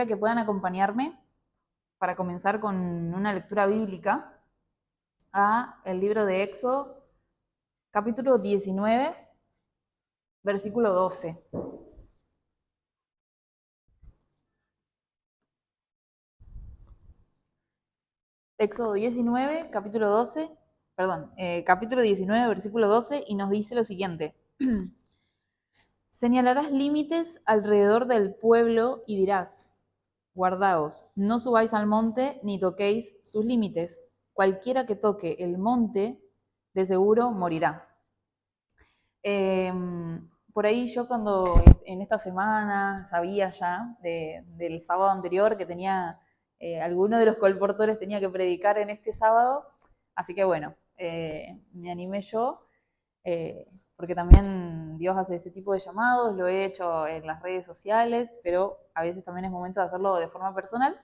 quisiera que puedan acompañarme para comenzar con una lectura bíblica a el libro de Éxodo, capítulo 19, versículo 12. Éxodo 19, capítulo 12, capítulo 19, versículo 12, y nos dice lo siguiente. Señalarás límites alrededor del pueblo y dirás, guardaos, no subáis al monte ni toquéis sus límites. Cualquiera que toque el monte, de seguro morirá. Eh, por ahí yo cuando en esta semana sabía ya del sábado anterior que tenía, alguno de los colportores tenía que predicar en este sábado, así que bueno, me animé yo, porque también Dios hace ese tipo de llamados, lo he hecho en las redes sociales, pero a veces también es momento de hacerlo de forma personal.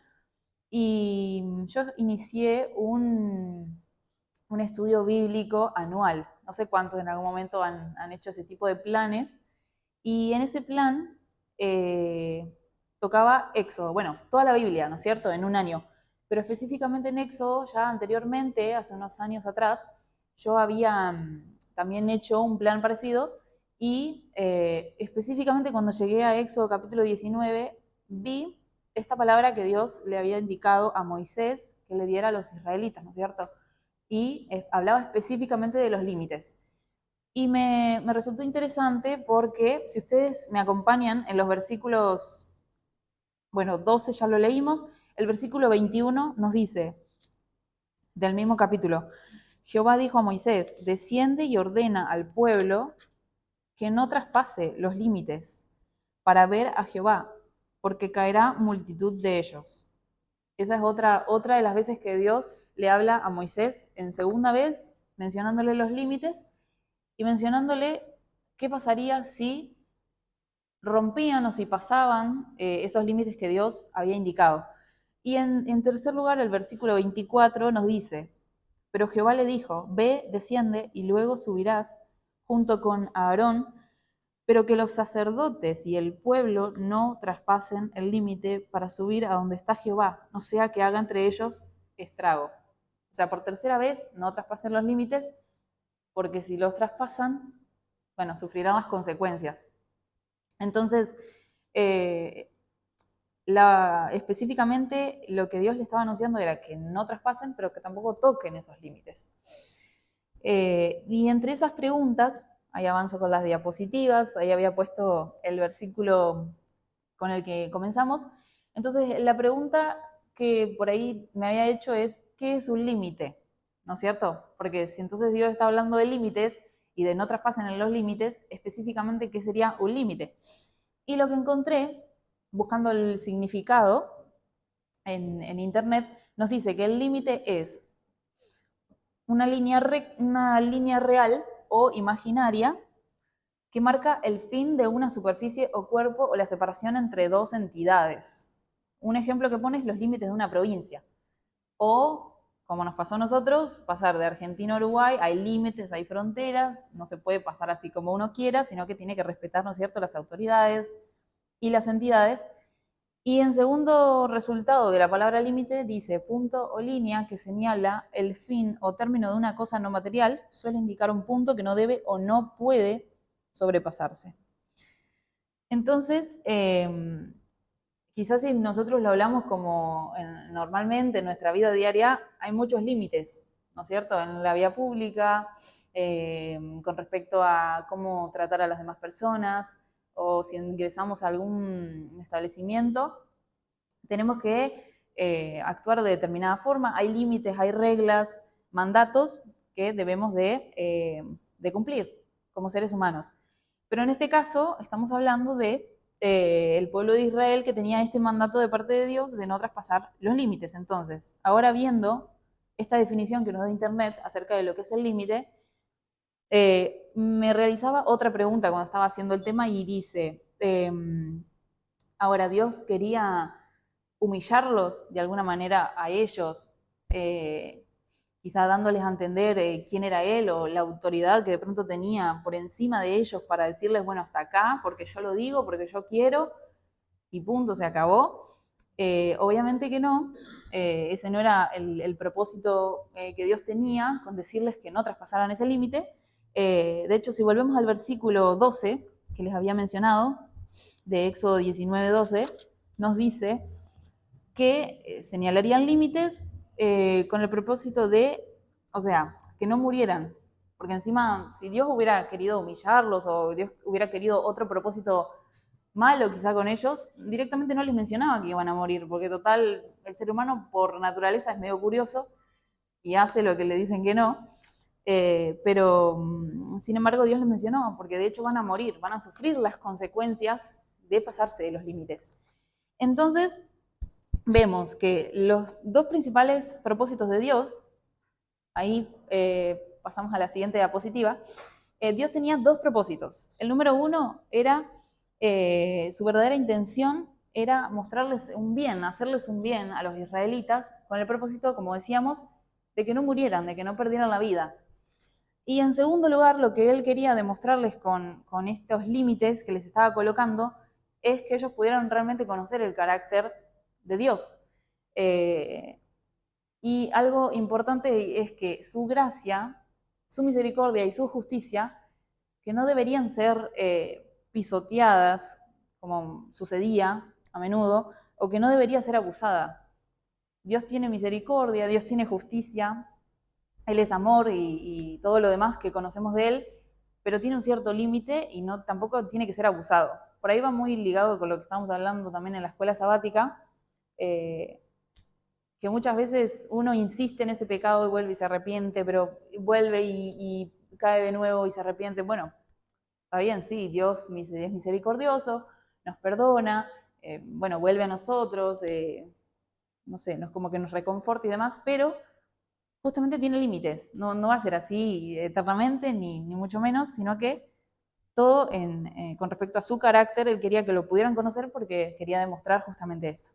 Y yo inicié un estudio bíblico anual. No sé cuántos en algún momento han hecho ese tipo de planes. Y en ese plan tocaba Éxodo, bueno, toda la Biblia, ¿no es cierto?, en un año. Pero específicamente en Éxodo, ya anteriormente, hace unos años atrás, yo había también hecho un plan parecido y específicamente cuando llegué a Éxodo capítulo 19, vi esta palabra que Dios le había indicado a Moisés que le diera a los israelitas, ¿no es cierto? Y hablaba específicamente de los límites. Y me resultó interesante porque si ustedes me acompañan en los versículos, bueno, 12 ya lo leímos, el versículo 21 nos dice, del mismo capítulo, Jehová dijo a Moisés, desciende y ordena al pueblo que no traspase los límites para ver a Jehová, porque caerá multitud de ellos. Esa es otra de las veces que Dios le habla a Moisés en segunda vez, mencionándole los límites y mencionándole qué pasaría si rompían o si pasaban esos límites que Dios había indicado. Y en tercer lugar, el versículo 24 nos dice, pero Jehová le dijo, ve, desciende y luego subirás junto con Aarón, pero que los sacerdotes y el pueblo no traspasen el límite para subir a donde está Jehová, no sea que haga entre ellos estrago. O sea, por tercera vez, no traspasen los límites, porque si los traspasan, bueno, sufrirán las consecuencias. Entonces, eh, específicamente lo que Dios le estaba anunciando era que no traspasen, pero que tampoco toquen esos límites. Y entre esas preguntas, ahí avanzo con las diapositivas, ahí había puesto el versículo con el que comenzamos. Entonces, la pregunta que por ahí me había hecho es, ¿qué es un límite? ¿No es cierto? Porque si entonces Dios está hablando de límites y de no traspasen en los límites, específicamente, ¿qué sería un límite? Y lo que encontré, buscando el significado en internet, nos dice que el límite es una línea real o imaginaria que marca el fin de una superficie o cuerpo o la separación entre dos entidades. Un ejemplo que pone es los límites de una provincia. O, como nos pasó a nosotros, pasar de Argentina a Uruguay, hay límites, hay fronteras, no se puede pasar así como uno quiera, sino que tiene que respetar, ¿no es cierto?, las autoridades y las entidades. Y en segundo resultado de la palabra límite dice punto o línea que señala el fin o término de una cosa no material, suele indicar un punto que no debe o no puede sobrepasarse. Entonces, quizás si nosotros lo hablamos como normalmente en nuestra vida diaria, hay muchos límites, ¿no es cierto?, en la vía pública, con respecto a cómo tratar a las demás personas, o si ingresamos a algún establecimiento, tenemos que actuar de determinada forma. Hay límites, hay reglas, mandatos que debemos de cumplir como seres humanos. Pero en este caso estamos hablando de el pueblo de Israel que tenía este mandato de parte de Dios de no traspasar los límites. Entonces, ahora viendo esta definición que nos da Internet acerca de lo que es el límite, me realizaba otra pregunta cuando estaba haciendo el tema y dice, ahora Dios quería humillarlos de alguna manera a ellos, quizá dándoles a entender quién era Él o la autoridad que de pronto tenía por encima de ellos para decirles, bueno, hasta acá, porque yo lo digo, porque yo quiero, y punto, se acabó. Obviamente que no, ese no era el propósito que Dios tenía con decirles que no traspasaran ese límite. De hecho, si volvemos al versículo 12 que les había mencionado, de Éxodo 19:12, nos dice que señalarían límites con el propósito de, o sea, que no murieran. Porque encima, si Dios hubiera querido humillarlos o Dios hubiera querido otro propósito malo quizá con ellos, directamente no les mencionaba que iban a morir, porque total, el ser humano por naturaleza es medio curioso y hace lo que le dicen que no. Pero, sin embargo, Dios les mencionó, porque de hecho van a morir, van a sufrir las consecuencias de pasarse de los límites. Entonces, vemos que los dos principales propósitos de Dios, ahí pasamos a la siguiente diapositiva, Dios tenía dos propósitos. El número uno era, su verdadera intención era mostrarles un bien, hacerles un bien a los israelitas, con el propósito, como decíamos, de que no murieran, de que no perdieran la vida. Y en segundo lugar, lo que él quería demostrarles con estos límites que les estaba colocando es que ellos pudieran realmente conocer el carácter de Dios. Y algo importante es que su gracia, su misericordia y su justicia, que no deberían ser pisoteadas, como sucedía a menudo, o que no debería ser abusada. Dios tiene misericordia, Dios tiene justicia, Él es amor y todo lo demás que conocemos de Él, pero tiene un cierto límite y no, tampoco tiene que ser abusado. Por ahí va muy ligado con lo que estamos hablando también en la escuela sabática, que muchas veces uno insiste en ese pecado y vuelve y se arrepiente, pero vuelve y cae de nuevo y se arrepiente. Bueno, está bien, sí, Dios es misericordioso, nos perdona, bueno, vuelve a nosotros, no sé, no es como que nos reconforta y demás, pero justamente tiene límites, no, no va a ser así eternamente, ni mucho menos, sino que todo con respecto a su carácter, él quería que lo pudieran conocer porque quería demostrar justamente esto.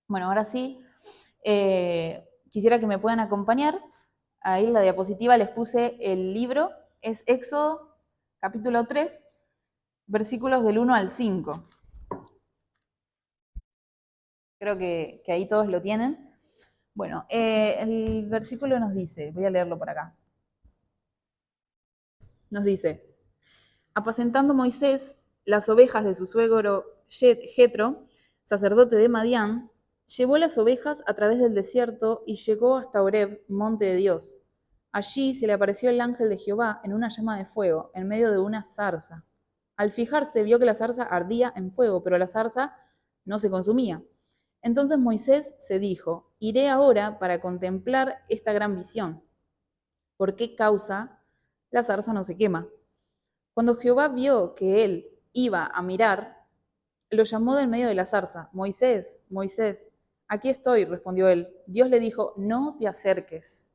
Bueno, ahora sí, quisiera que me puedan acompañar. Ahí en la diapositiva les puse el libro, es Éxodo capítulo 3, versículos del 1 al 5. Creo que ahí todos lo tienen. Bueno, el versículo nos dice, voy a leerlo por acá. Nos dice, apacentando Moisés las ovejas de su suegro Jetro, sacerdote de Madián, llevó las ovejas a través del desierto y llegó hasta Horeb, monte de Dios. Allí se le apareció el ángel de Jehová en una llama de fuego, en medio de una zarza. Al fijarse vio que la zarza ardía en fuego, pero la zarza no se consumía. Entonces Moisés se dijo, iré ahora para contemplar esta gran visión. ¿Por qué causa la zarza no se quema? Cuando Jehová vio que él iba a mirar, lo llamó del medio de la zarza. Moisés, Moisés, aquí estoy, respondió él. Dios le dijo, no te acerques.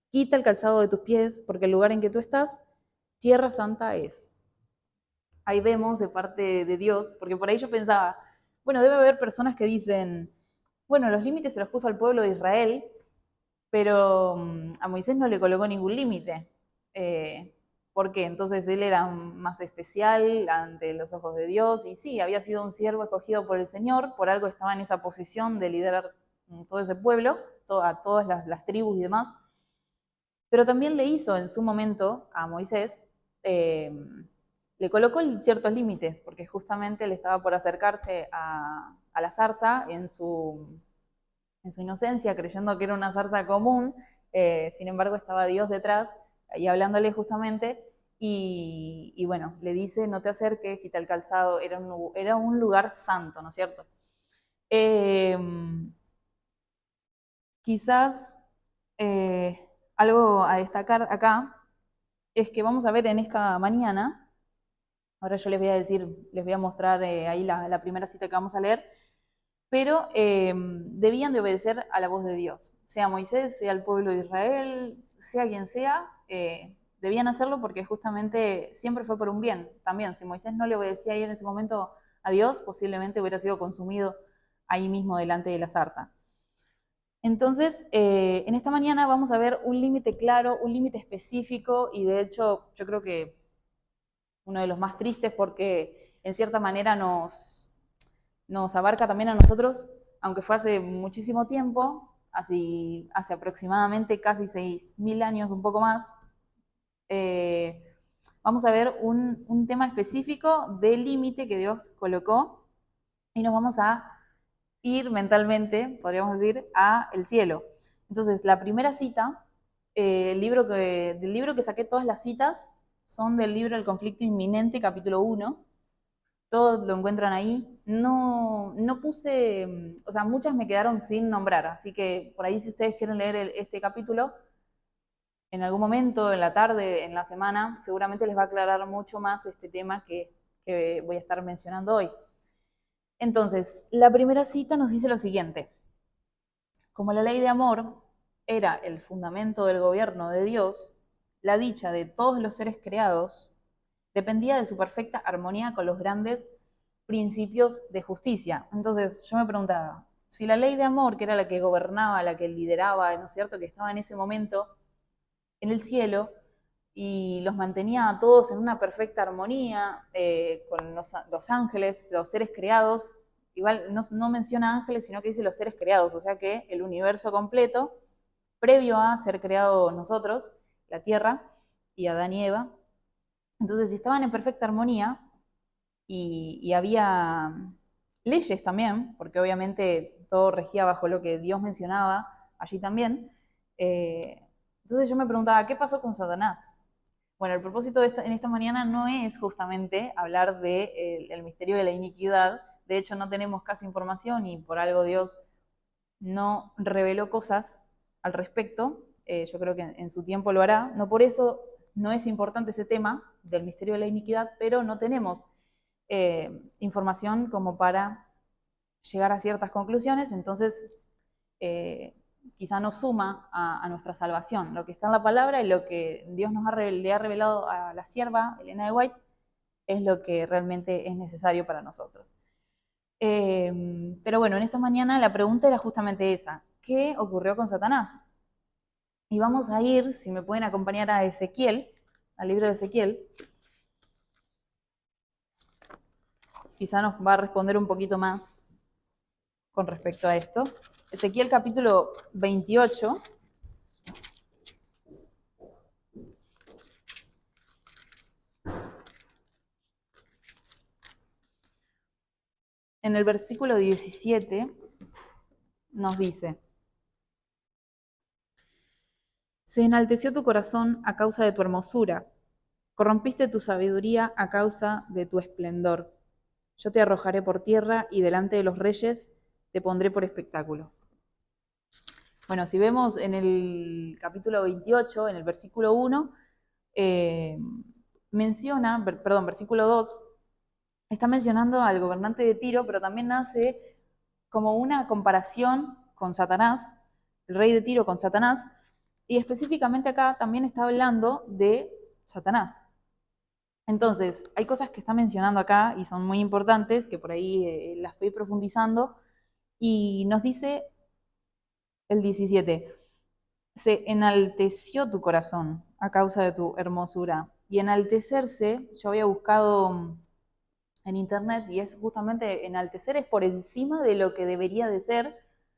Quita el calzado de tus pies, porque el lugar en que tú estás, tierra santa es. Ahí vemos de parte de Dios, porque por ahí yo pensaba, bueno, debe haber personas que dicen, bueno, los límites se los puso al pueblo de Israel, pero a Moisés no le colocó ningún límite. ¿Por qué? Entonces él era más especial ante los ojos de Dios y sí, había sido un siervo escogido por el Señor, por algo estaba en esa posición de liderar todo ese pueblo, a todas las tribus y demás, pero también le hizo en su momento a Moisés, le colocó ciertos límites, porque justamente él estaba por acercarse a la zarza en su inocencia, creyendo que era una zarza común, sin embargo estaba Dios detrás y hablándole justamente, y bueno, le dice, no te acerques, quita el calzado, era un lugar santo, ¿no es cierto? Eh, quizás algo a destacar acá es que vamos a ver en esta mañana, ahora yo les voy a decir, les voy a mostrar ahí la primera cita que vamos a leer, pero debían de obedecer a la voz de Dios, sea Moisés, sea el pueblo de Israel, sea quien sea, debían hacerlo porque justamente siempre fue por un bien. También, si Moisés no le obedecía ahí en ese momento a Dios, posiblemente hubiera sido consumido ahí mismo delante de la zarza. Entonces, en esta mañana vamos a ver un límite claro, un límite específico, y de hecho yo creo que uno de los más tristes porque en cierta manera nos abarca también a nosotros, aunque fue hace muchísimo tiempo, hace aproximadamente casi 6.000 años, un poco más, vamos a ver un tema específico del límite que Dios colocó y nos vamos a ir mentalmente, podríamos decir, a el cielo. Entonces, la primera cita, del libro que saqué todas las citas, son del libro El conflicto inminente, capítulo 1. Todo lo encuentran ahí. No puse, o sea, muchas me quedaron sin nombrar, así que por ahí si ustedes quieren leer este capítulo, en algún momento, en la tarde, en la semana, seguramente les va a aclarar mucho más este tema que voy a estar mencionando hoy. Entonces, la primera cita nos dice lo siguiente: como la ley de amor era el fundamento del gobierno de Dios, la dicha de todos los seres creados dependía de su perfecta armonía con los grandes principios de justicia. Entonces, yo me preguntaba, si la ley de amor, que era la que gobernaba, la que lideraba, ¿no es cierto?, que estaba en ese momento en el cielo y los mantenía a todos en una perfecta armonía, con los ángeles, los seres creados. Igual no menciona ángeles, sino que dice los seres creados, o sea que el universo completo, previo a ser creado nosotros, la Tierra, y Adán y Eva. Entonces, si estaban en perfecta armonía y había leyes también, porque obviamente todo regía bajo lo que Dios mencionaba allí también, entonces yo me preguntaba, ¿qué pasó con Satanás? Bueno, el propósito en esta mañana no es justamente hablar del misterio de la iniquidad. De hecho, no tenemos casi información y por algo Dios no reveló cosas al respecto. Yo creo que en su tiempo lo hará. No por eso no es importante ese tema del misterio de la iniquidad, pero no tenemos información como para llegar a ciertas conclusiones. Entonces, quizá no suma a nuestra salvación. Lo que está en la palabra y lo que Dios le ha revelado a la sierva Elena de White es lo que realmente es necesario para nosotros. Pero bueno, en esta mañana la pregunta era justamente esa: ¿qué ocurrió con Satanás? Y vamos a ir, si me pueden acompañar, a Ezequiel, al libro de Ezequiel. Quizá nos va a responder un poquito más con respecto a esto. Ezequiel capítulo 28. En el versículo 17 nos dice: se enalteció tu corazón a causa de tu hermosura, corrompiste tu sabiduría a causa de tu esplendor. Yo te arrojaré por tierra y delante de los reyes te pondré por espectáculo. Bueno, si vemos en el capítulo 28, en el versículo 1, versículo 2, está mencionando al gobernante de Tiro, pero también hace como una comparación con Satanás, el rey de Tiro con Satanás, y específicamente acá también está hablando de Satanás. Entonces, hay cosas que está mencionando acá y son muy importantes, que por ahí las fui profundizando, y nos dice el 17: se enalteció tu corazón a causa de tu hermosura. Y enaltecerse, yo había buscado en internet, y es justamente enaltecer es por encima de lo que debería de ser.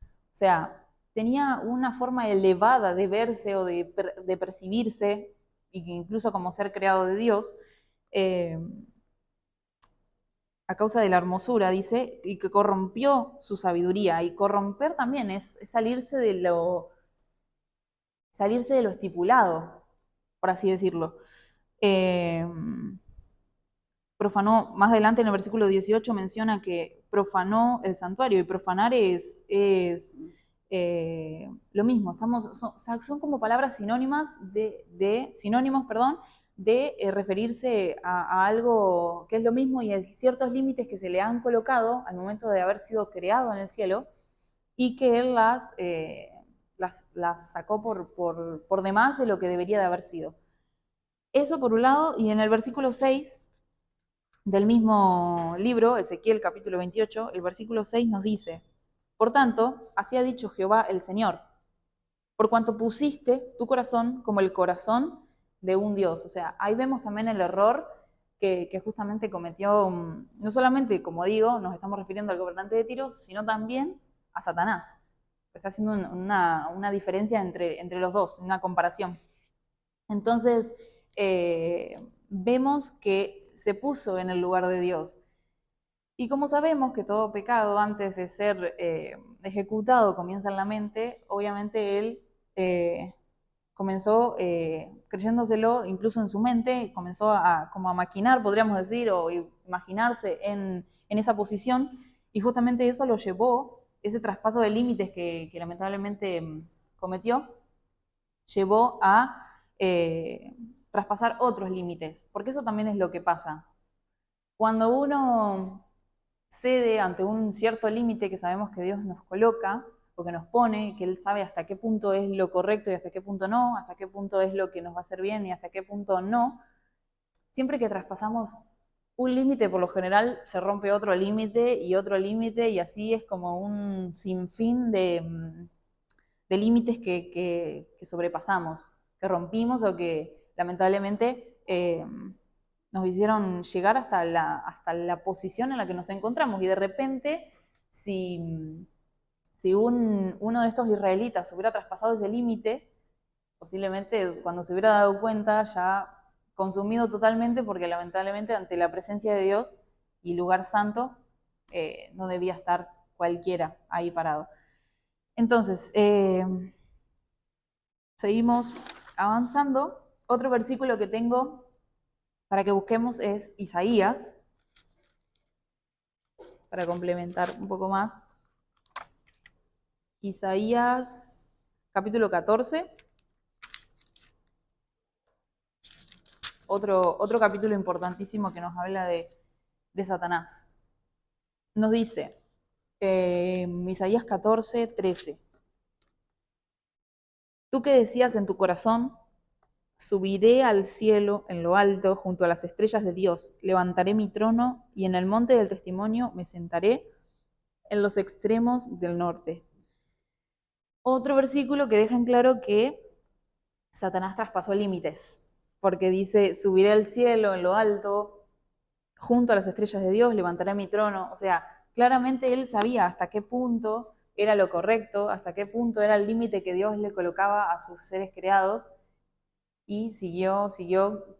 O sea, tenía una forma elevada de verse o de percibirse, y que incluso como ser creado de Dios, a causa de la hermosura, dice, y que corrompió su sabiduría. Y corromper también es salirse de lo estipulado, por así decirlo. Profanó, más adelante en el versículo 18 menciona que profanó el santuario, y profanar es lo mismo. Son como palabras sinónimas sinónimos, perdón, de referirse a algo que es lo mismo, y a ciertos límites que se le han colocado al momento de haber sido creado en el cielo, y que él las sacó por demás de lo que debería de haber sido. Eso por un lado. Y en el versículo 6 del mismo libro, Ezequiel capítulo 28, el versículo 6 nos dice: por tanto, así ha dicho Jehová el Señor, por cuanto pusiste tu corazón como el corazón de un Dios. O sea, ahí vemos también el error que justamente cometió, no solamente, como digo, nos estamos refiriendo al gobernante de Tiro, sino también a Satanás. Está haciendo una diferencia entre los dos, una comparación. Entonces, vemos que se puso en el lugar de Dios. Y como sabemos que todo pecado antes de ser ejecutado comienza en la mente, obviamente él comenzó creyéndoselo incluso en su mente, comenzó como a maquinar, podríamos decir, o imaginarse en esa posición, y justamente eso lo llevó, ese traspaso de límites que lamentablemente cometió, llevó a traspasar otros límites, porque eso también es lo que pasa. Cuando uno cede ante un cierto límite que sabemos que Dios nos coloca o que nos pone, que Él sabe hasta qué punto es lo correcto y hasta qué punto no, hasta qué punto es lo que nos va a hacer bien y hasta qué punto no, siempre que traspasamos un límite, por lo general se rompe otro límite y así es como un sinfín de límites que sobrepasamos, que rompimos o que lamentablemente nos hicieron llegar hasta la posición en la que nos encontramos. Y de repente, si uno de estos israelitas hubiera traspasado ese límite, posiblemente cuando se hubiera dado cuenta ya consumido totalmente, porque lamentablemente ante la presencia de Dios y lugar santo, no debía estar cualquiera ahí parado. Entonces, seguimos avanzando. Otro versículo que tengo para que busquemos es Isaías, para complementar un poco más. Isaías capítulo 14, otro capítulo importantísimo que nos habla de Satanás. Nos dice, Isaías 14, 13, tú que decías en tu corazón, subiré al cielo en lo alto junto a las estrellas de Dios, levantaré mi trono y en el monte del testimonio me sentaré en los extremos del norte. Otro versículo que deja en claro que Satanás traspasó límites, porque dice, subiré al cielo en lo alto, junto a las estrellas de Dios, levantaré mi trono. O sea, claramente él sabía hasta qué punto era lo correcto, hasta qué punto era el límite que Dios le colocaba a sus seres creados, y siguió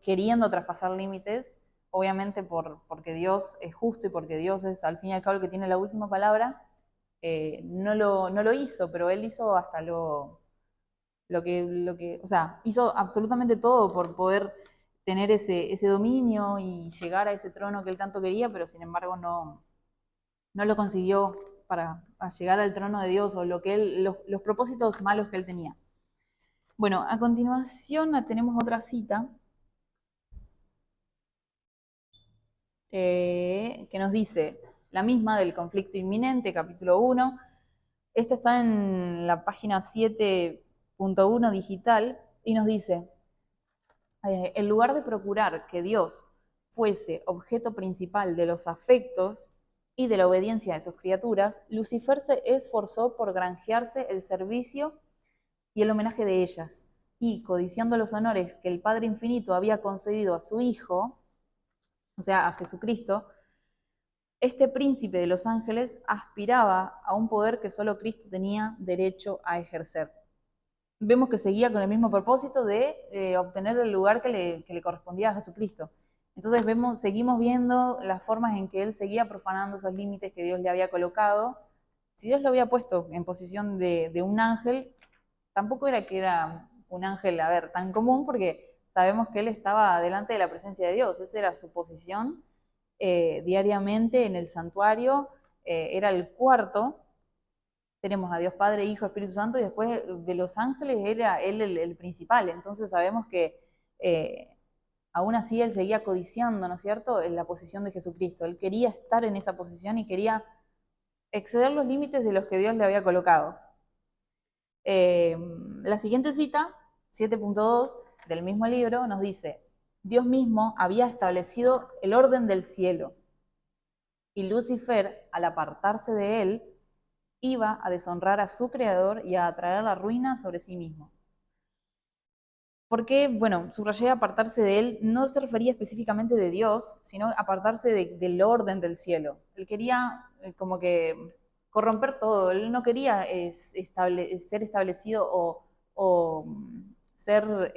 queriendo traspasar límites, obviamente porque Dios es justo y porque Dios es al fin y al cabo el que tiene la última palabra. No lo hizo, pero él hizo hasta o sea, hizo absolutamente todo por poder tener ese dominio y llegar a ese trono que él tanto quería, pero sin embargo no lo consiguió para llegar al trono de Dios o los propósitos malos que él tenía. Bueno, a continuación tenemos otra cita que nos dice la misma del conflicto inminente, capítulo 1. Esta está en la página 7.1 digital y nos dice, en lugar de procurar que Dios fuese objeto principal de los afectos y de la obediencia de sus criaturas, Lucifer se esforzó por granjearse el servicio y el homenaje de ellas, y codiciando los honores que el Padre Infinito había concedido a su Hijo, o sea, a Jesucristo, este príncipe de los ángeles aspiraba a un poder que solo Cristo tenía derecho a ejercer. Vemos que seguía con el mismo propósito de obtener el lugar que le correspondía a Jesucristo. Entonces seguimos viendo las formas en que él seguía profanando esos límites que Dios le había colocado. Si Dios lo había puesto en posición de un ángel, tampoco era que era un ángel, tan común, porque sabemos que él estaba delante de la presencia de Dios. Esa era su posición diariamente en el santuario. Era el cuarto. Tenemos a Dios Padre, Hijo, Espíritu Santo, y después de los ángeles era él el principal. Entonces sabemos que aún así él seguía codiciando, ¿no es cierto?, en la posición de Jesucristo. Él quería estar en esa posición y quería exceder los límites de los que Dios le había colocado. La siguiente cita, 7.2 del mismo libro, nos dice, Dios mismo había establecido el orden del cielo, y Lucifer, al apartarse de él, iba a deshonrar a su creador y a atraer la ruina sobre sí mismo. Porque, bueno, subrayé apartarse de él, no se refería específicamente de Dios, sino apartarse del orden del cielo. Él quería como que corromper todo. Él no quería ser establecido o ser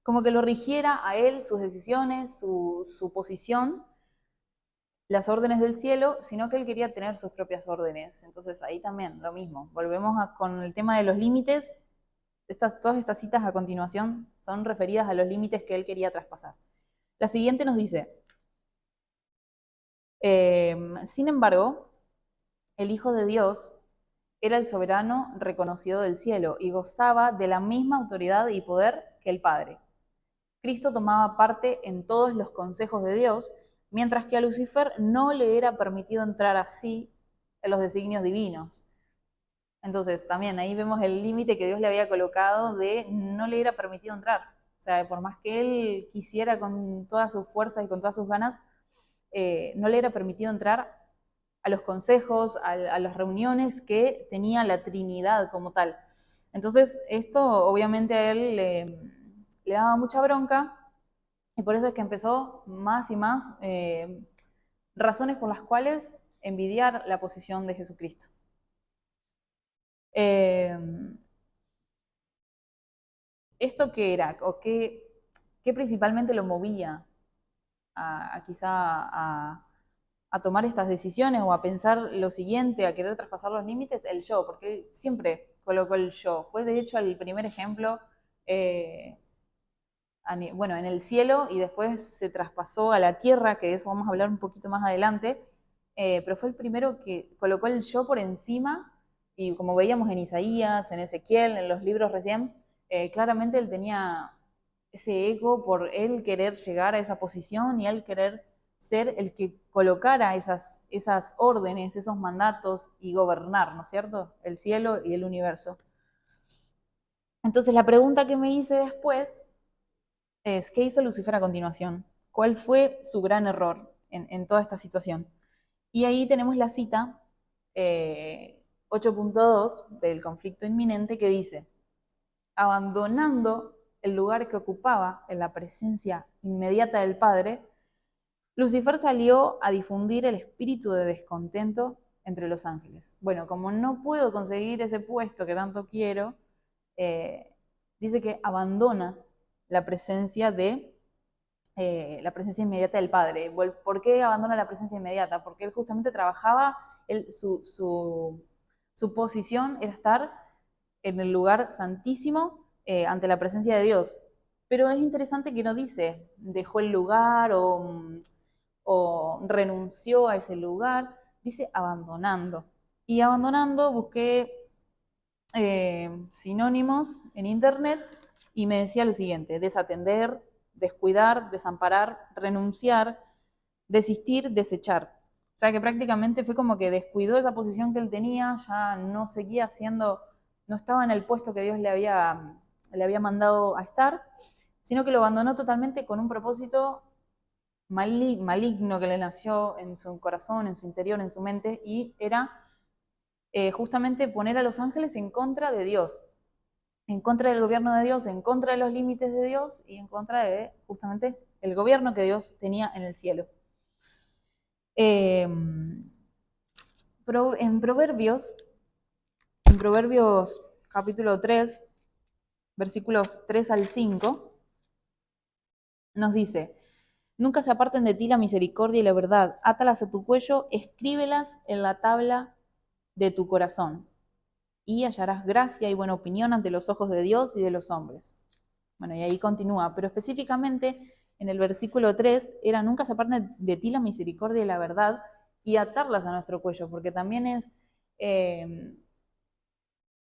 como que lo rigiera a él, sus decisiones, su posición, las órdenes del cielo, sino que él quería tener sus propias órdenes. Entonces ahí también lo mismo. Volvemos con el tema de los límites. Todas estas citas a continuación son referidas a los límites que él quería traspasar. La siguiente nos dice, sin embargo, el Hijo de Dios era el soberano reconocido del cielo y gozaba de la misma autoridad y poder que el Padre. Cristo tomaba parte en todos los consejos de Dios, mientras que a Lucifer no le era permitido entrar así en los designios divinos. Entonces, también ahí vemos el límite que Dios le había colocado de no le era permitido entrar. O sea, por más que él quisiera con todas sus fuerzas y con todas sus ganas, no le era permitido entrar a los consejos, a las reuniones que tenía la Trinidad como tal. Entonces, esto obviamente a él le daba mucha bronca y por eso es que empezó más y más razones por las cuales envidiar la posición de Jesucristo. ¿Esto qué era? ¿O qué principalmente lo movía quizá a tomar estas decisiones o a pensar lo siguiente, a querer traspasar los límites? El yo, porque él siempre colocó el yo. Fue de hecho el primer ejemplo, bueno, en el cielo y después se traspasó a la tierra, que de eso vamos a hablar un poquito más adelante, pero fue el primero que colocó el yo por encima y como veíamos en Isaías, en Ezequiel, en los libros recién, claramente él tenía ese ego por él querer llegar a esa posición y él querer ser el que colocara esas órdenes, esos mandatos y gobernar, ¿no es cierto? El cielo y el universo. Entonces la pregunta que me hice después es, ¿qué hizo Lucifer a continuación? ¿Cuál fue su gran error en toda esta situación? Y ahí tenemos la cita 8.2 del conflicto inminente que dice, abandonando el lugar que ocupaba en la presencia inmediata del Padre, Lucifer salió a difundir el espíritu de descontento entre los ángeles. Bueno, como no puedo conseguir ese puesto que tanto quiero, dice que abandona la presencia la presencia inmediata del Padre. ¿Por qué abandona la presencia inmediata? Porque él justamente trabajaba, su posición era estar en el lugar santísimo ante la presencia de Dios. Pero es interesante que no dice dejó el lugar o renunció a ese lugar, dice abandonando. Y abandonando busqué sinónimos en internet y me decía lo siguiente: desatender, descuidar, desamparar, renunciar, desistir, desechar. O sea que prácticamente fue como que descuidó esa posición que él tenía, ya no seguía haciendo, no estaba en el puesto que Dios le había mandado a estar, sino que lo abandonó totalmente con un propósito maligno que le nació en su corazón, en su interior, en su mente, y era justamente poner a los ángeles en contra de Dios, en contra del gobierno de Dios, en contra de los límites de Dios y en contra de justamente el gobierno que Dios tenía en el cielo. En Proverbios capítulo 3, versículos 3 al 5, nos dice, nunca se aparten de ti la misericordia y la verdad, átalas a tu cuello, escríbelas en la tabla de tu corazón, y hallarás gracia y buena opinión ante los ojos de Dios y de los hombres. Bueno, y ahí continúa, pero específicamente en el versículo 3 era nunca se aparten de ti la misericordia y la verdad y atarlas a nuestro cuello, porque también es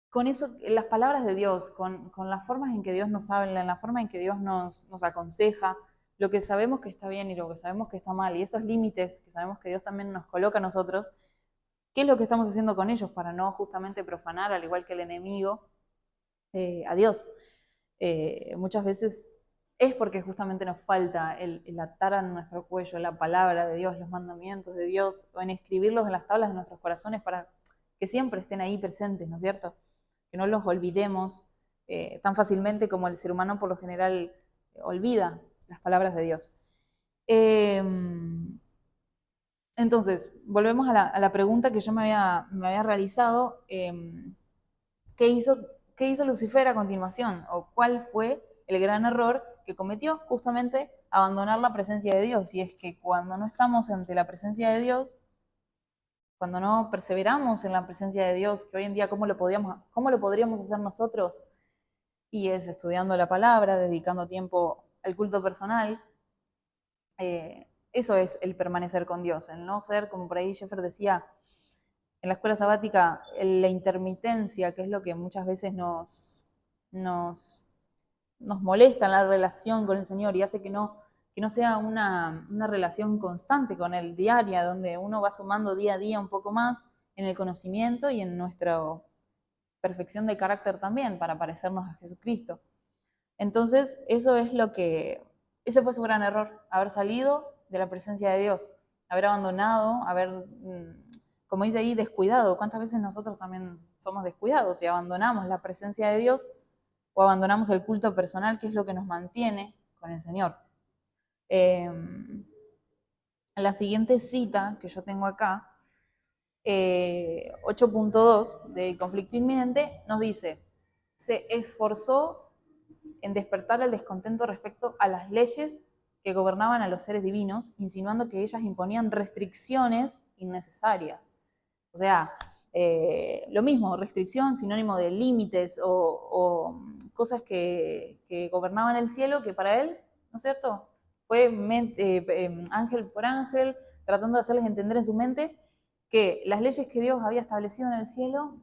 con eso, las palabras de Dios, con las formas en que Dios nos habla, en la forma en que Dios nos aconseja, lo que sabemos que está bien y lo que sabemos que está mal, y esos límites que sabemos que Dios también nos coloca a nosotros, ¿qué es lo que estamos haciendo con ellos para no justamente profanar, al igual que el enemigo, a Dios? Muchas veces es porque justamente nos falta el atar a nuestro cuello la palabra de Dios, los mandamientos de Dios, o en escribirlos en las tablas de nuestros corazones para que siempre estén ahí presentes, ¿no es cierto? Que no los olvidemos tan fácilmente como el ser humano por lo general olvida las palabras de Dios. Entonces, volvemos a la pregunta que yo me había realizado. ¿Qué hizo, ¿Qué hizo Lucifer a continuación? ¿O cuál fue el gran error que cometió? Justamente abandonar la presencia de Dios. Y es que cuando no estamos ante la presencia de Dios, cuando no perseveramos en la presencia de Dios, que hoy en día cómo lo podríamos hacer nosotros, y es estudiando la palabra, dedicando tiempo al culto personal, eso es el permanecer con Dios, el no ser, como por ahí Jeffer decía, en la escuela sabática, la intermitencia, que es lo que muchas veces nos, nos molesta en la relación con el Señor y hace que no sea una relación constante con Él, diaria, donde uno va sumando día a día un poco más en el conocimiento y en nuestra perfección de carácter también, para parecernos a Jesucristo. Entonces, ese fue su gran error, haber salido de la presencia de Dios, haber abandonado, como dice ahí, descuidado. ¿Cuántas veces nosotros también somos descuidados y abandonamos la presencia de Dios o abandonamos el culto personal, que es lo que nos mantiene con el Señor? Eh, la siguiente cita que yo tengo acá, 8.2 de conflicto inminente, nos dice, se esforzó en despertar el descontento respecto a las leyes que gobernaban a los seres divinos, insinuando que ellas imponían restricciones innecesarias. O sea, lo mismo, restricción, sinónimo de límites o cosas que gobernaban el cielo, que para él, ¿no es cierto? Fue ángel por ángel, tratando de hacerles entender en su mente que las leyes que Dios había establecido en el cielo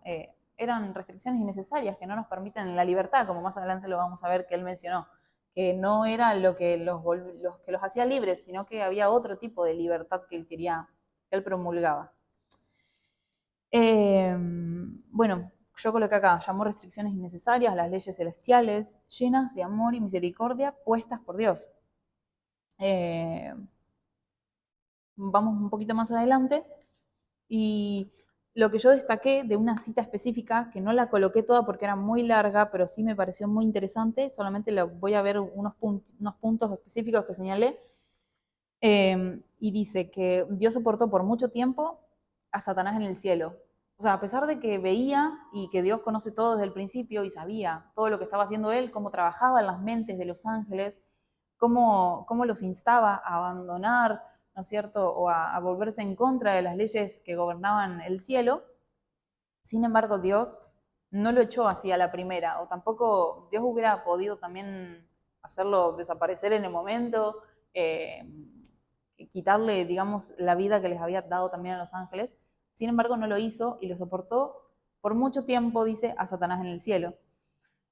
eran restricciones innecesarias, que no nos permiten la libertad, como más adelante lo vamos a ver que él mencionó, que no era lo que que los hacía libres, sino que había otro tipo de libertad que él quería, que él promulgaba. Bueno, yo coloqué acá, llamó restricciones innecesarias a las leyes celestiales, llenas de amor y misericordia, puestas por Dios. Vamos un poquito más adelante, y lo que yo destaqué de una cita específica, que no la coloqué toda porque era muy larga, pero sí me pareció muy interesante, solamente voy a ver unos puntos específicos que señalé, y dice que Dios soportó por mucho tiempo a Satanás en el cielo. O sea, a pesar de que veía y que Dios conoce todo desde el principio y sabía todo lo que estaba haciendo él, cómo trabajaba en las mentes de los ángeles, cómo los instaba a abandonar, ¿no es cierto?, o a volverse en contra de las leyes que gobernaban el cielo. Sin embargo, Dios no lo echó así a la primera, o tampoco Dios hubiera podido también hacerlo desaparecer en el momento, eh, quitarle, digamos, la vida que les había dado también a los ángeles. Sin embargo, no lo hizo y lo soportó por mucho tiempo, dice, a Satanás en el cielo,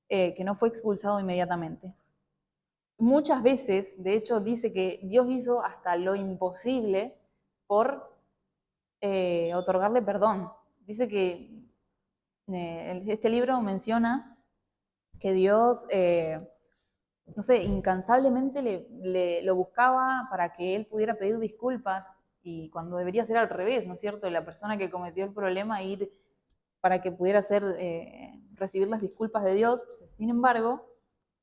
que no fue expulsado inmediatamente. Muchas veces, de hecho, dice que Dios hizo hasta lo imposible por otorgarle perdón. Dice que este libro menciona que Dios, no sé, incansablemente lo buscaba para que él pudiera pedir disculpas, y cuando debería ser al revés, ¿no es cierto? La persona que cometió el problema ir para que pudiera recibir las disculpas de Dios. Pues, sin embargo,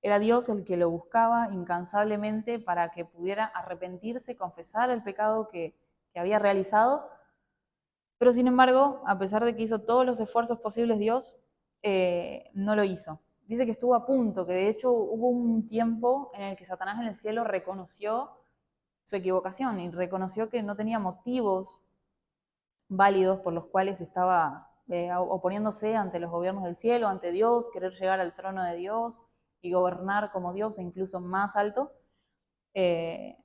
era Dios el que lo buscaba incansablemente para que pudiera arrepentirse, confesar el pecado que había realizado. Pero sin embargo, a pesar de que hizo todos los esfuerzos posibles Dios, no lo hizo. Dice que estuvo a punto, que de hecho hubo un tiempo en el que Satanás en el cielo reconoció su equivocación y reconoció que no tenía motivos válidos por los cuales estaba oponiéndose ante los gobiernos del cielo, ante Dios, querer llegar al trono de Dios y gobernar como Dios e incluso más alto. Eh,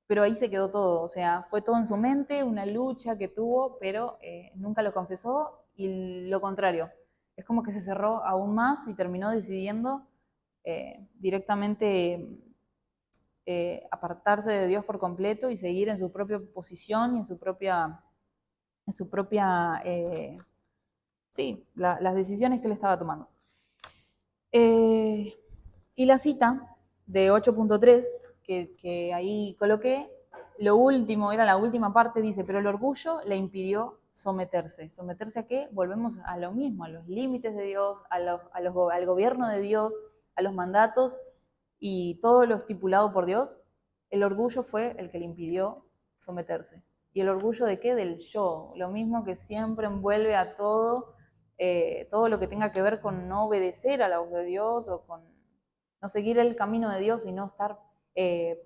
pero ahí se quedó todo, o sea, fue todo en su mente, una lucha que tuvo, pero nunca lo confesó, y lo contrario, es como que se cerró aún más y terminó decidiendo directamente apartarse de Dios por completo y seguir en su propia posición y en su propia sí, las decisiones que él estaba tomando. Y la cita de 8.3 que ahí coloqué, lo último, era la última parte, dice, pero el orgullo le impidió someterse. ¿Someterse a qué? Volvemos a lo mismo, a los límites de Dios, al gobierno de Dios, a los mandatos y todo lo estipulado por Dios. El orgullo fue el que le impidió someterse. ¿Y el orgullo de qué? Del yo. Lo mismo que siempre envuelve a todo lo que tenga que ver con no obedecer a la voz de Dios o con no seguir el camino de Dios y no estar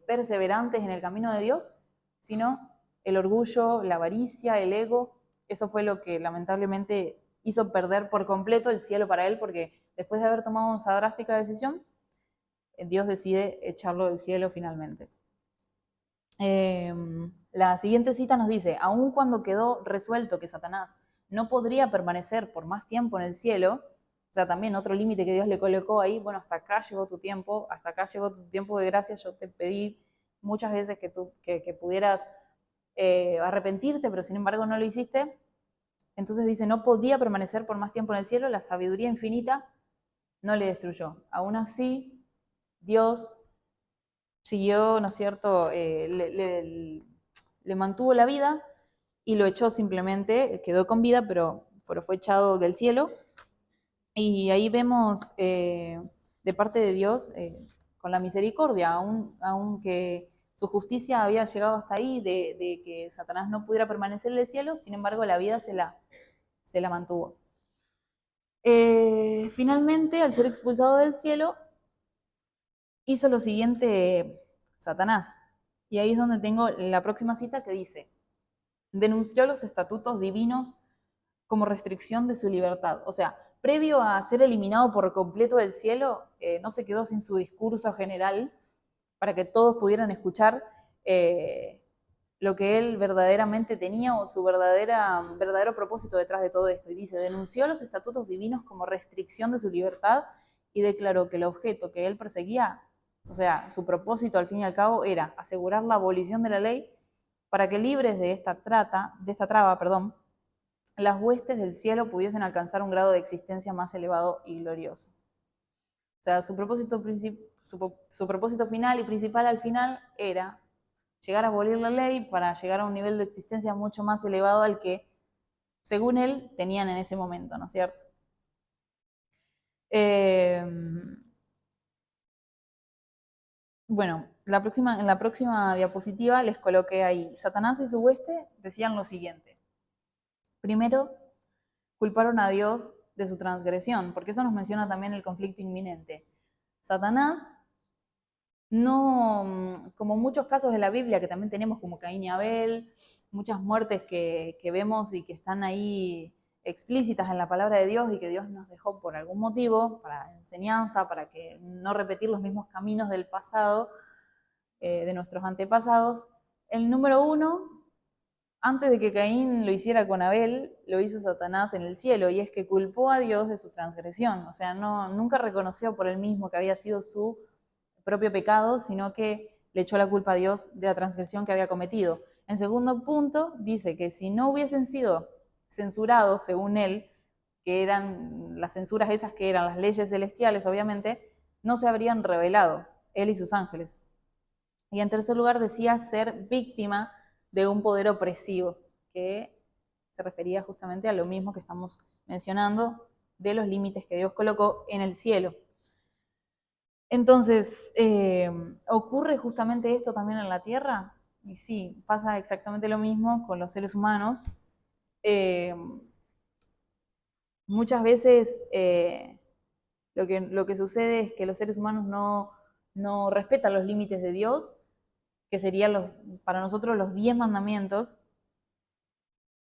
perseverantes en el camino de Dios, sino el orgullo, la avaricia, el ego. Eso fue lo que lamentablemente hizo perder por completo el cielo para él, porque después de haber tomado esa drástica decisión, Dios decide echarlo del cielo finalmente. La siguiente cita nos dice, aun cuando quedó resuelto que Satanás no podría permanecer por más tiempo en el cielo, o sea, también otro límite que Dios le colocó ahí, bueno, hasta acá llegó tu tiempo, hasta acá llegó tu tiempo de gracia, yo te pedí muchas veces que pudieras arrepentirte, pero sin embargo no lo hiciste. Entonces dice, no podía permanecer por más tiempo en el cielo, la sabiduría infinita no le destruyó. Aún así, Dios siguió, ¿no es cierto?, le mantuvo la vida y lo echó simplemente, quedó con vida, pero fue echado del cielo. Y ahí vemos de parte de Dios, con la misericordia, aunque su justicia había llegado hasta ahí, de que Satanás no pudiera permanecer en el cielo, sin embargo la vida se la mantuvo. Finalmente, al ser expulsado del cielo, hizo lo siguiente Satanás. Y ahí es donde tengo la próxima cita que dice, denunció los estatutos divinos como restricción de su libertad. O sea, previo a ser eliminado por completo del cielo, no se quedó sin su discurso general para que todos pudieran escuchar lo que él verdaderamente tenía o su verdadero propósito detrás de todo esto. Y dice, denunció los estatutos divinos como restricción de su libertad y declaró que el objeto que él perseguía, o sea, su propósito al fin y al cabo era asegurar la abolición de la ley para que libres de esta traba, las huestes del cielo pudiesen alcanzar un grado de existencia más elevado y glorioso. O sea, su propósito final y principal al final era llegar a abolir la ley para llegar a un nivel de existencia mucho más elevado al que, según él, tenían en ese momento, ¿no es cierto? Bueno, en la próxima diapositiva les coloqué ahí, Satanás y su hueste decían lo siguiente. Primero, culparon a Dios de su transgresión, porque eso nos menciona también el conflicto inminente. Satanás no, como muchos casos de la Biblia que también tenemos, como Caín y Abel, muchas muertes que vemos y que están ahí explícitas en la palabra de Dios y que Dios nos dejó por algún motivo, para enseñanza, para que no repetir los mismos caminos del pasado, de nuestros antepasados. El número uno, antes de que Caín lo hiciera con Abel, lo hizo Satanás en el cielo, y es que culpó a Dios de su transgresión. O sea, nunca reconoció por él mismo que había sido su propio pecado, sino que le echó la culpa a Dios de la transgresión que había cometido. En segundo punto, dice que si no hubiesen sido censurados, según él, que eran las censuras esas que eran las leyes celestiales, obviamente, no se habrían revelado, él y sus ángeles. Y en tercer lugar, decía ser víctima de un poder opresivo, que se refería justamente a lo mismo que estamos mencionando de los límites que Dios colocó en el cielo. Entonces, ¿ocurre justamente esto también en la Tierra? Y sí, pasa exactamente lo mismo con los seres humanos. Muchas veces lo que sucede es que los seres humanos no respetan los límites de Dios, que serían para nosotros los 10 mandamientos.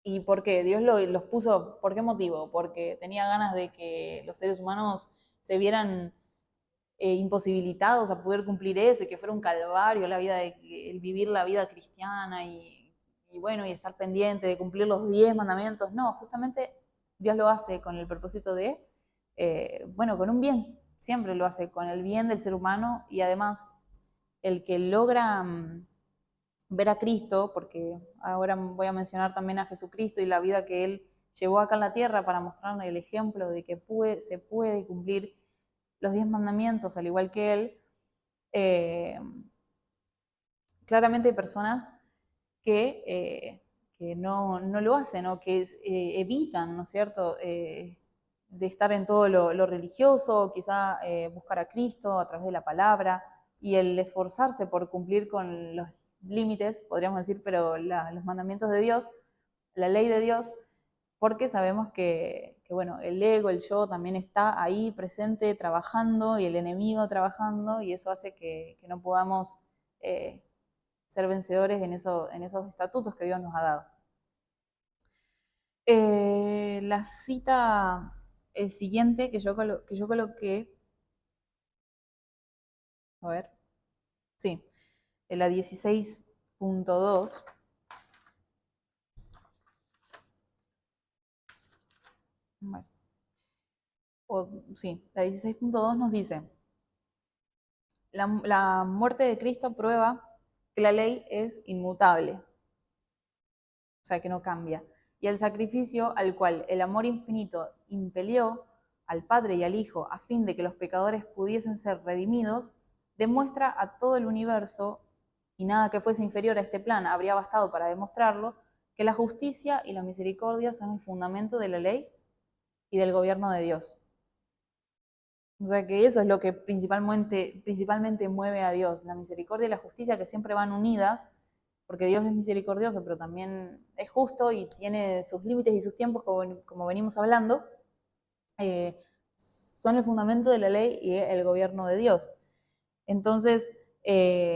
¿Y por qué? Dios los puso, ¿por qué motivo? Porque tenía ganas de que los seres humanos se vieran imposibilitados a poder cumplir eso y que fuera un calvario el vivir la vida cristiana y bueno, y estar pendiente de cumplir los 10 mandamientos. No, justamente Dios lo hace con el propósito de, bueno, con un bien, siempre lo hace con el bien del ser humano, y además el que logra ver a Cristo, porque ahora voy a mencionar también a Jesucristo y la vida que Él llevó acá en la tierra para mostrarnos el ejemplo de que se puede cumplir los 10 mandamientos al igual que Él. Claramente hay personas que no lo hacen o que evitan, ¿no es cierto?, de estar en todo lo religioso, quizá buscar a Cristo a través de la palabra y el esforzarse por cumplir con límites, podríamos decir, pero los mandamientos de Dios, la ley de Dios, porque sabemos bueno, el ego, el yo también está ahí presente, trabajando, y el enemigo trabajando, y eso hace que no podamos ser vencedores en esos estatutos que Dios nos ha dado. La cita siguiente que yo coloqué, a ver, sí, en la 16.2. Bueno, sí, la 16.2 nos dice, la muerte de Cristo prueba que la ley es inmutable, o sea, que no cambia. Y el sacrificio al cual el amor infinito impelió al Padre y al Hijo a fin de que los pecadores pudiesen ser redimidos, demuestra a todo el universo, y nada que fuese inferior a este plan habría bastado para demostrarlo, que la justicia y la misericordia son el fundamento de la ley y del gobierno de Dios. O sea que eso es lo que principalmente mueve a Dios, la misericordia y la justicia, que siempre van unidas, porque Dios es misericordioso, pero también es justo y tiene sus límites y sus tiempos, como venimos hablando, son el fundamento de la ley y el gobierno de Dios. Entonces,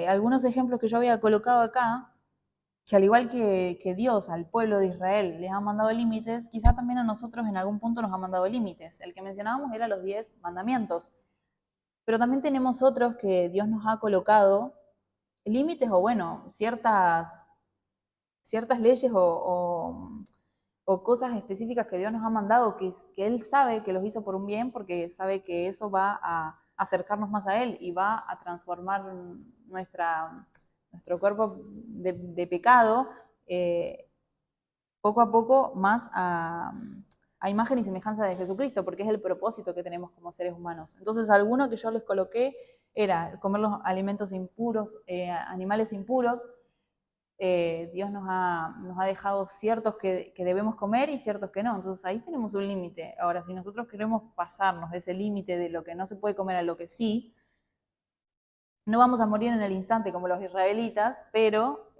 algunos ejemplos que yo había colocado acá, que al igual que Dios al pueblo de Israel les ha mandado límites, quizá también a nosotros en algún punto nos ha mandado límites. El que mencionábamos era los 10 mandamientos, pero también tenemos otros que Dios nos ha colocado límites o bueno, ciertas leyes o cosas específicas que Dios nos ha mandado, que Él sabe que los hizo por un bien, porque sabe que eso va a acercarnos más a Él y va a transformar nuestro cuerpo de pecado poco a poco más a imagen y semejanza de Jesucristo, porque es el propósito que tenemos como seres humanos. Entonces, alguno que yo les coloqué era comer los alimentos impuros, animales impuros. Dios nos ha dejado ciertos que debemos comer y ciertos que no. Entonces ahí tenemos un límite. Ahora, si nosotros queremos pasarnos de ese límite de lo que no se puede comer a lo que sí, no vamos a morir en el instante como los israelitas, pero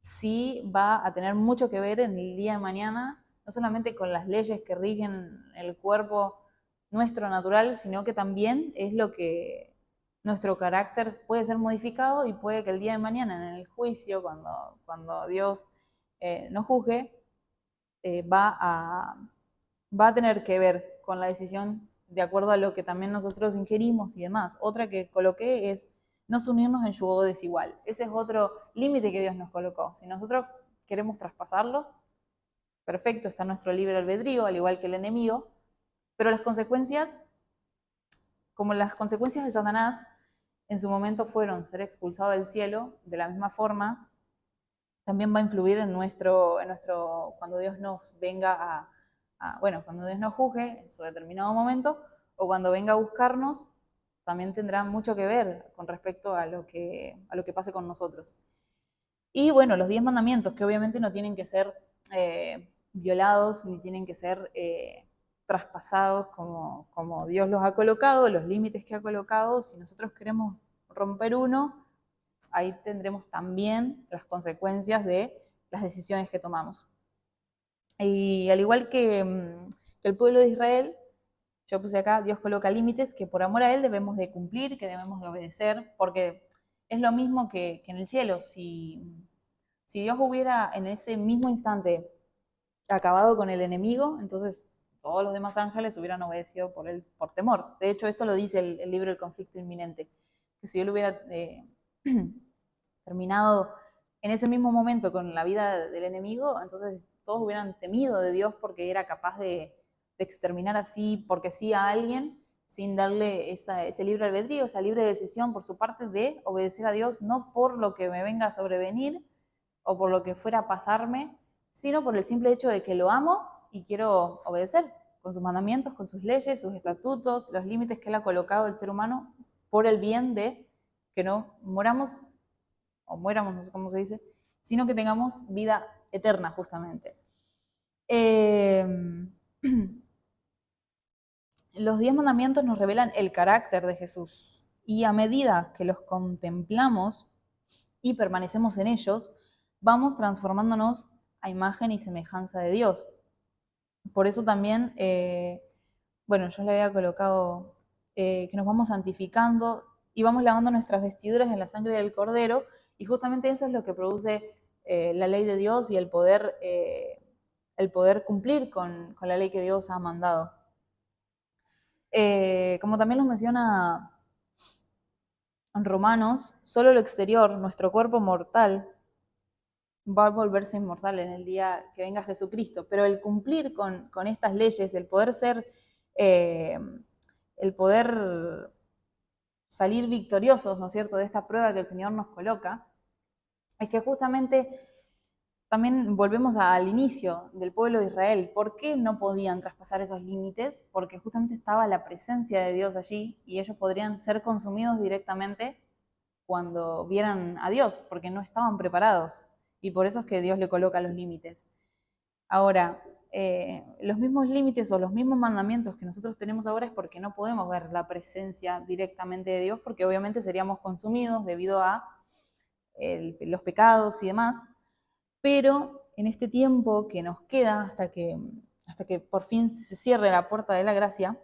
sí va a tener mucho que ver en el día de mañana, no solamente con las leyes que rigen el cuerpo nuestro natural, sino que también es lo que nuestro carácter puede ser modificado y puede que el día de mañana en el juicio, cuando Dios nos juzgue, va a tener que ver con la decisión de acuerdo a lo que también nosotros ingerimos y demás. Otra que coloqué es no unirnos en yugo desigual. Ese es otro límite que Dios nos colocó. Si nosotros queremos traspasarlo, perfecto, está nuestro libre albedrío, al igual que el enemigo, pero las consecuencias, como las consecuencias de Satanás en su momento fueron ser expulsado del cielo, de la misma forma, también va a influir en cuando Dios nos venga bueno, cuando Dios nos juzgue en su determinado momento, o cuando venga a buscarnos, también tendrá mucho que ver con respecto a lo que pase con nosotros. Y bueno, los 10 mandamientos, que obviamente no tienen que ser violados, ni tienen que ser traspasados como Dios los ha colocado, los límites que ha colocado. Si nosotros queremos romper uno, ahí tendremos también las consecuencias de las decisiones que tomamos. Y al igual que el pueblo de Israel, yo puse acá, Dios coloca límites que por amor a Él debemos de cumplir, que debemos de obedecer, porque es lo mismo que en el cielo. Si Dios hubiera en ese mismo instante acabado con el enemigo, entonces todos los demás ángeles hubieran obedecido por él por temor. De hecho, esto lo dice el libro El conflicto inminente, que si él hubiera terminado en ese mismo momento con la vida del enemigo, entonces todos hubieran temido de Dios porque era capaz de exterminar así, porque sí, a alguien, sin darle ese libre albedrío, esa libre decisión por su parte de obedecer a Dios, no por lo que me venga a sobrevenir o por lo que fuera a pasarme, sino por el simple hecho de que lo amo y quiero obedecer con sus mandamientos, con sus leyes, sus estatutos, los límites que Él ha colocado al ser humano por el bien de que no moramos o muéramos, no sé cómo se dice, sino que tengamos vida eterna, justamente. Los 10 mandamientos nos revelan el carácter de Jesús, y a medida que los contemplamos y permanecemos en ellos, vamos transformándonos a imagen y semejanza de Dios. Por eso también, bueno, yo le había colocado que nos vamos santificando y vamos lavando nuestras vestiduras en la sangre del Cordero, y justamente eso es lo que produce la ley de Dios y el poder cumplir con la ley que Dios ha mandado. Como también nos menciona en Romanos, solo lo exterior, nuestro cuerpo mortal, va a volverse inmortal en el día que venga Jesucristo, pero el cumplir con estas leyes, el poder ser, el poder salir victoriosos, ¿no es cierto?, de esta prueba que el Señor nos coloca, es que justamente también volvemos al inicio del pueblo de Israel. ¿Por qué no podían traspasar esos límites? Porque justamente estaba la presencia de Dios allí y ellos podrían ser consumidos directamente cuando vieran a Dios, porque no estaban preparados. Y por eso es que Dios le coloca los límites. Ahora, los mismos límites o los mismos mandamientos que nosotros tenemos ahora es porque no podemos ver la presencia directamente de Dios, porque obviamente seríamos consumidos debido a los pecados y demás. Pero en este tiempo que nos queda hasta que por fin se cierre la puerta de la gracia,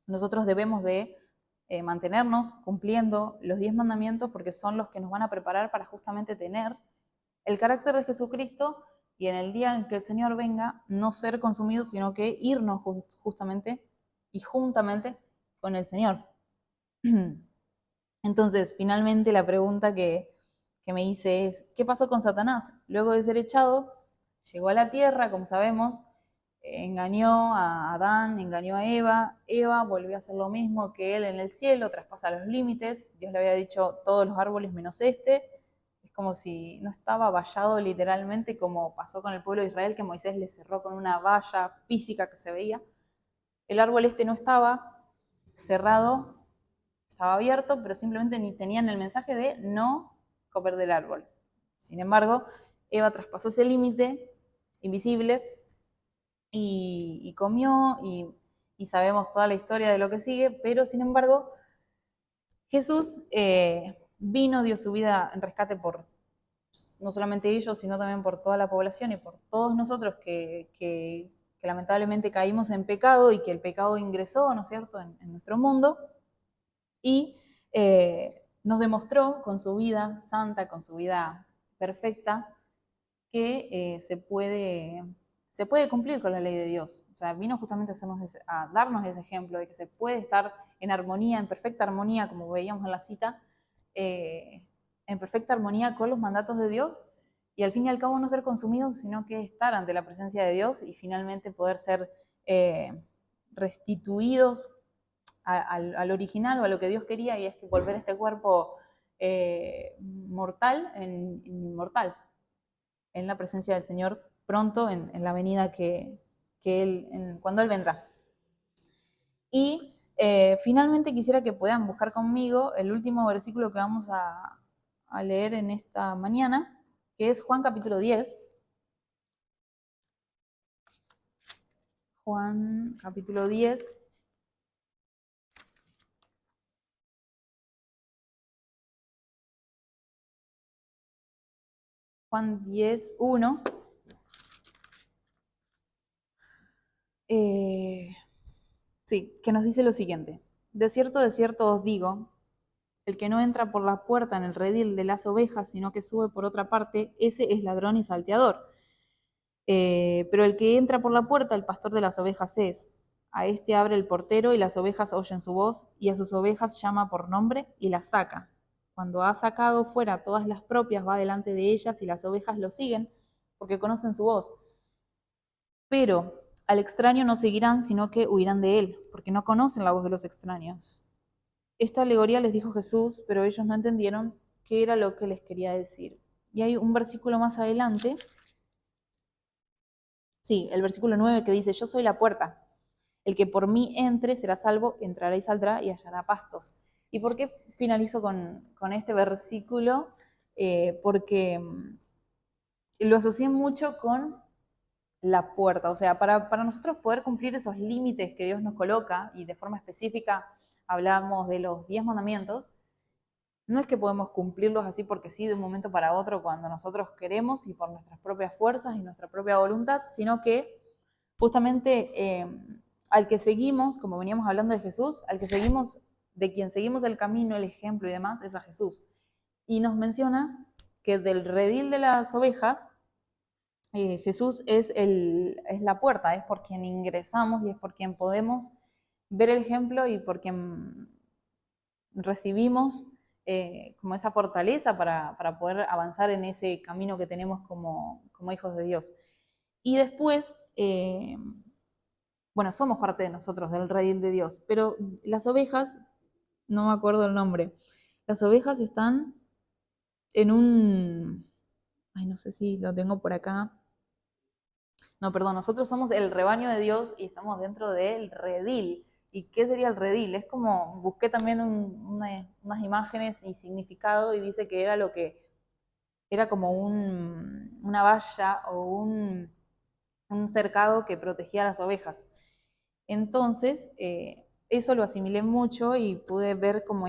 nosotros debemos de mantenernos cumpliendo los 10 mandamientos, porque son los que nos van a preparar para justamente tener el carácter de Jesucristo y en el día en que el Señor venga, no ser consumidos, sino que irnos justamente y juntamente con el Señor. Entonces, finalmente la pregunta que me hice es, ¿qué pasó con Satanás? Luego de ser echado, llegó a la tierra, como sabemos, engañó a Adán, engañó a Eva, Eva volvió a hacer lo mismo que él en el cielo, traspasa los límites, Dios le había dicho todos los árboles menos este, es como si no estaba vallado literalmente como pasó con el pueblo de Israel, que Moisés le cerró con una valla física que se veía. El árbol este no estaba cerrado, estaba abierto, pero simplemente ni tenían el mensaje de no comer del árbol. Sin embargo, Eva traspasó ese límite invisible y comió, y sabemos toda la historia de lo que sigue, pero sin embargo, Jesús vino, dio su vida en rescate por no solamente ellos, sino también por toda la población y por todos nosotros que lamentablemente caímos en pecado y que el pecado ingresó, ¿no es cierto?, en nuestro mundo, y nos demostró con su vida santa, con su vida perfecta, que se puede cumplir con la ley de Dios. O sea, vino justamente a darnos ese ejemplo de que se puede estar en armonía, en perfecta armonía, como veíamos en la cita, en perfecta armonía con los mandatos de Dios, y al fin y al cabo no ser consumidos, sino que estar ante la presencia de Dios y finalmente poder ser restituidos al original o a lo que Dios quería, y es que volver este cuerpo mortal en inmortal, en la presencia del Señor pronto, en la venida cuando Él vendrá. Y finalmente quisiera que puedan buscar conmigo el último versículo que vamos a leer en esta mañana, que es Juan capítulo 10. Juan capítulo 10. Juan 10, 1. Sí, que nos dice lo siguiente. De cierto os digo, el que no entra por la puerta en el redil de las ovejas, sino que sube por otra parte, ese es ladrón y salteador. Pero el que entra por la puerta, el pastor de las ovejas es. A este abre el portero y las ovejas oyen su voz, y a sus ovejas llama por nombre y las saca. Cuando ha sacado fuera todas las propias, va delante de ellas y las ovejas lo siguen porque conocen su voz. Pero al extraño no seguirán, sino que huirán de él, porque no conocen la voz de los extraños. Esta alegoría les dijo Jesús, pero ellos no entendieron qué era lo que les quería decir. Y hay un versículo más adelante, sí, el versículo 9, que dice, yo soy la puerta. El que por mí entre será salvo, entrará y saldrá y hallará pastos. ¿Y por qué finalizo con este versículo? Porque lo asocié mucho con la puerta. O sea, para nosotros poder cumplir esos límites que Dios nos coloca, y de forma específica hablamos de los 10 mandamientos, No es que podemos cumplirlos así porque sí, de un momento para otro, cuando nosotros queremos y por nuestras propias fuerzas y nuestra propia voluntad, sino que justamente al que seguimos, como veníamos hablando de Jesús, al que seguimos, de quien seguimos el camino, el ejemplo y demás, es a Jesús. Y nos menciona que del redil de las ovejas, Jesús es la puerta, es por quien ingresamos y es por quien podemos ver el ejemplo y por quien recibimos como esa fortaleza para poder avanzar en ese camino que tenemos como hijos de Dios. Y después, bueno, somos parte de nosotros, del redil de Dios, pero las ovejas, no me acuerdo el nombre, las ovejas están en un, ay, no sé si lo tengo por acá. No, perdón, nosotros somos el rebaño de Dios y estamos dentro del redil. ¿Y qué sería el redil? Es como, busqué también unas imágenes y significado y dice que era lo que, era como una valla o un cercado que protegía a las ovejas. Entonces, eso lo asimilé mucho y pude ver como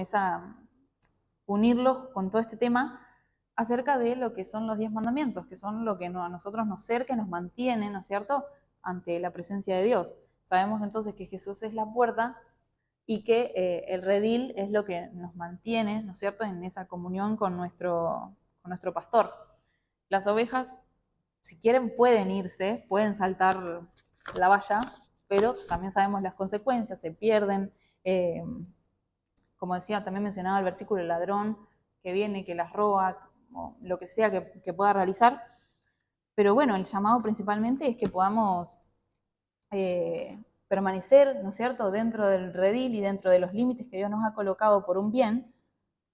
unirlos con todo este tema acerca de lo que son los 10 mandamientos, que son lo que a nosotros nos cerca y nos mantiene, ¿no es cierto?, ante la presencia de Dios. Sabemos entonces que Jesús es la puerta y que el redil es lo que nos mantiene, ¿no es cierto?, en esa comunión con nuestro pastor. Las ovejas, si quieren, pueden irse, pueden saltar la valla, pero también sabemos las consecuencias, se pierden. Como decía, también mencionaba el versículo, el ladrón que viene, que las roba, o lo que sea que pueda realizar. Pero bueno, el llamado principalmente es que podamos permanecer, ¿no es cierto?, dentro del redil y dentro de los límites que Dios nos ha colocado por un bien,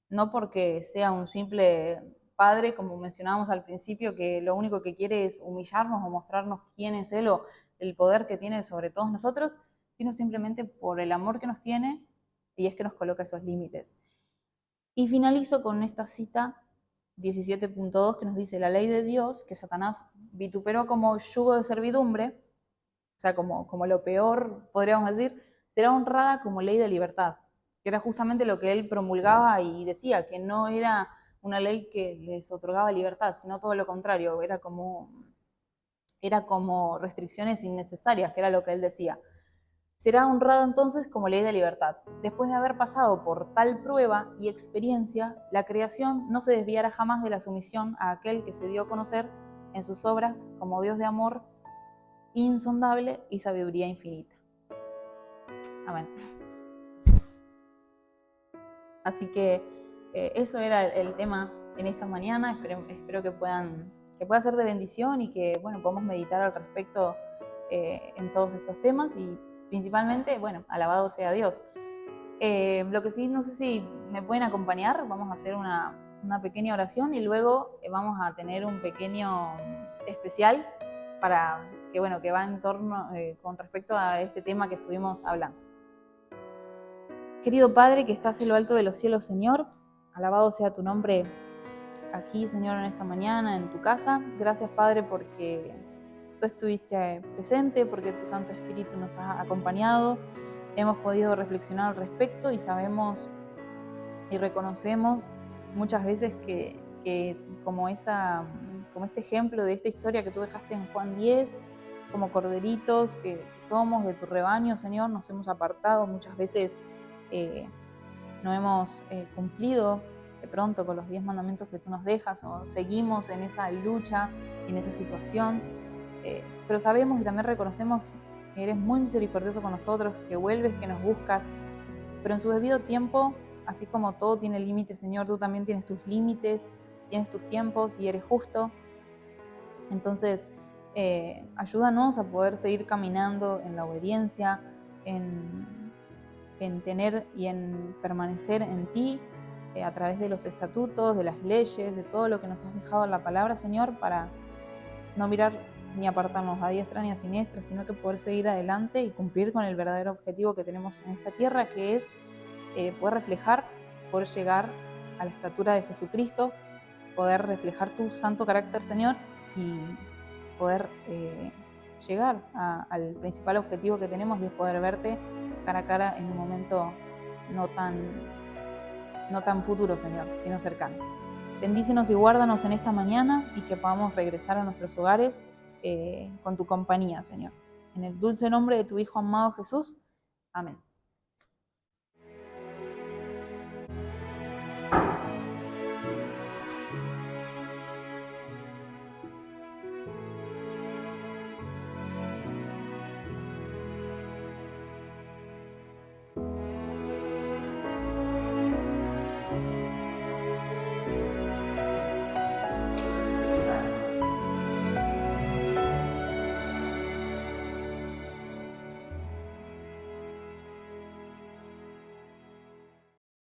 no porque sea un simple padre, como mencionábamos al principio, que lo único que quiere es humillarnos o mostrarnos quién es Él o el poder que tiene sobre todos nosotros, sino simplemente por el amor que nos tiene y es que nos coloca esos límites. Y finalizo con esta cita 17.2 que nos dice: la ley de Dios, que Satanás vituperó como yugo de servidumbre, o sea, como lo peor, podríamos decir, será honrada como ley de libertad, que era justamente lo que él promulgaba y decía, que no era una ley que les otorgaba libertad, sino todo lo contrario, era como restricciones innecesarias, que era lo que él decía. Será honrada entonces como ley de libertad. Después de haber pasado por tal prueba y experiencia, la creación no se desviará jamás de la sumisión a aquel que se dio a conocer en sus obras como Dios de amor insondable y sabiduría infinita. Amén. Así que eso era el tema en esta mañana. Espero que pueda ser de bendición y que, bueno, podamos meditar al respecto en todos estos temas y principalmente, bueno, alabado sea Dios. Lo que sí, no sé si me pueden acompañar, vamos a hacer una pequeña oración y luego vamos a tener un pequeño especial para que, bueno, que va en torno con respecto a este tema que estuvimos hablando. Querido Padre que estás en lo alto de los cielos, Señor, alabado sea tu nombre aquí, Señor, en esta mañana, en tu casa. Gracias, Padre, porque tú estuviste presente, porque tu Santo Espíritu nos ha acompañado. Hemos podido reflexionar al respecto y sabemos y reconocemos muchas veces que como este ejemplo de esta historia que tú dejaste en Juan 10, como corderitos que somos de tu rebaño, Señor, nos hemos apartado muchas veces. No hemos cumplido de pronto con los 10 mandamientos que tú nos dejas o seguimos en esa lucha y en esa situación, pero sabemos y también reconocemos que eres muy misericordioso con nosotros, que vuelves, que nos buscas, pero en su debido tiempo, así como todo tiene límites, Señor, tú también tienes tus límites, tienes tus tiempos y eres justo. Entonces, ayúdanos a poder seguir caminando en la obediencia, en tener y en permanecer en ti a través de los estatutos, de las leyes, de todo lo que nos has dejado en la palabra, Señor, para no mirar ni apartarnos a diestra ni a siniestra, sino que poder seguir adelante y cumplir con el verdadero objetivo que tenemos en esta tierra, que es poder llegar a la estatura de Jesucristo, poder reflejar tu santo carácter, Señor, y poder llegar al principal objetivo que tenemos, y es poder verte cara a cara en un momento no no tan futuro, Señor, sino cercano. Bendícenos y guárdanos en esta mañana y que podamos regresar a nuestros hogares con tu compañía, Señor. En el dulce nombre de tu Hijo amado Jesús. Amén.